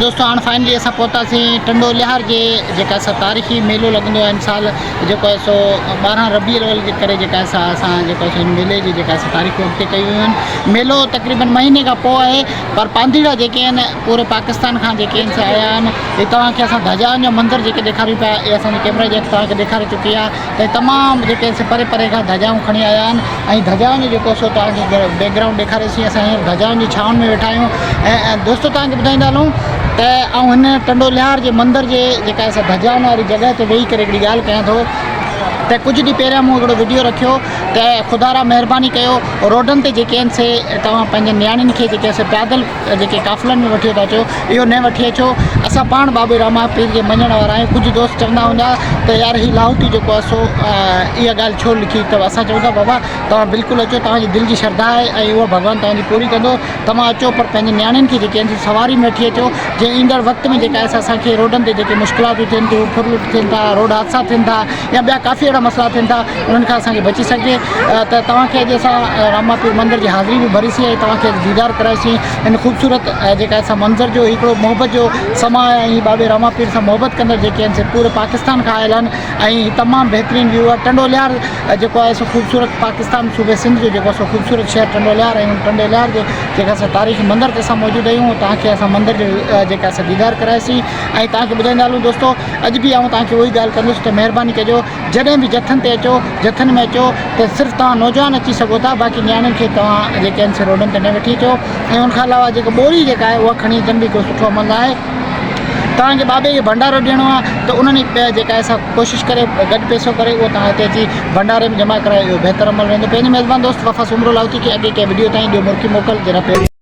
दोस्तों हाणे फाइनली असां पहुतासीं टंडो लिहार जे जेका असां तारीख़ी मेलो लॻंदो आहे इन साल जेको आहे सो 12 रबी अव्वल जे करे जेका असां जेको आहे हिन मेले जी जेका असां तारीख़ूं अॻिते कयूं आहिनि। मेलो तक़रीबन महीने खां पोइ आहे, पर पांधीड़ा जेके आहिनि पूरे पाकिस्तान खां जेके आहिनि आया आहिनि। हीअ तव्हांखे असां ध्वजाउनि जो मंदरु जेके ॾेखारियूं पिया, इहे असांजी कैमरा जेके तव्हांखे ॾेखारे चुकी आहे त तमामु जेके परे परे खां ध्वजाऊं खणी आया आहिनि। ऐं ध्वजाउनि जो जेको सो तव्हांखे बैकग्राउंड ॾेखारेसीं। असां हींअर ध्वजाउनि जी छांवनि में वेठा आहियूं। ऐं दोस्तों तव्हांखे ॿुधाईंदा हलूं त हिन टंडो लिहार जे मंदर जे जेका असां ध्वजाउनि वारी जॻह ते वेही करे हिकिड़ी ॻाल्हि कयां थो त कुझु ॾींहं पहिरियां मूं हिकिड़ो वीडियो रखियो त ख़ुदा महिरबानी कयो रोडनि ते जेके आहिनि से तव्हां पंहिंजे नियाणियुनि खे जेके असां पैदल जेके काफ़िलनि में वठी था अचो, इहो न वठी अचो। असां पाण बाबे रामा पीर जे मञण वारा आहियूं। कुझु दोस्त चवंदा हूंदा त यार हीअ लाहौती जेको आहे सो इहा ॻाल्हि छो लिखी, त असां चऊं था बाबा तव्हां बिल्कुलु अचो, तव्हांजी दिलि जी श्रद्धा आहे ऐं उहा भॻवानु तव्हांजी पूरी कंदो। तव्हां अचो, पर पंहिंजे नियाणियुनि खे जेके आहिनि सवारी में वठी अचो। जे ईंदड़ वक़्त में जेका आहे असांखे रोडनि ते जेके मुश्किलातूं थियनि थियूं, फुरलूट थियनि था, रोड हादसा थियनि था या ॿिया काफ़ी अहिड़ा मसइला थियनि था, उन्हनि खां असांखे बची सघे। त तव्हांखे अॼु असां रामापीर मंदर जी हाज़िरी बि भरीसीं ऐं तव्हांखे दीदार कराईसीं। हिन ख़ूबसूरत जेका असां मंज़र जो हिकिड़ो मोहबत जो समा आहे ऐं बाबे रामापीर सां मोहबत कंदड़ जेके आहिनि से पूरे पाकिस्तान खां आयल आहिनि। ऐं तमामु बहितरीनु व्यू आहे। टंडो लिहार जेको आहे सो ख़ूबसूरत पाकिस्तान सूबे सिंध जो जेको सो ख़ूबसूरत शहर टंडो लिहार ऐं टंडो लिहार जे जेका असां तारीख़ी मंदर ते असां मौजूदु आहियूं। तव्हांखे असां मंदर जो जेका असां दीदार कराईसीं ऐं तव्हांखे ॿुधाईंदा हलूं दोस्तो अॼु बि आऊं तव्हांखे उहा ई ॻाल्हि कंदुसि त महिरबानी कजो, जॾहिं बि जथनि ते अचो, जथनि में अचो त सिर्फ़ु तव्हां नौजवान अची सघो था, बाक़ी नियाणियुनि खे तव्हां जेके आहिनि से रोडनि ते न वठी अचो। ऐं उनखां अलावा जेको ॿोरी जेका आहे उहा खणी अचनि बि हिकिड़ो सुठो अमल आहे। तव्हांखे बाबे खे भंडारो ॾियणो आहे त उन्हनि जेका असां कोशिशि करे गॾु पैसो करे उहो तव्हां हिते अची भंडारे में जमा कराए, इहो बहितर अमल रहंदो। पंहिंजे मेज़बान दोस्त वफ़ा सुमरो लाहौती खे अॻे कंहिं वीडियो ताईं ॾियो मुर्की मोकल जरा पहिरीं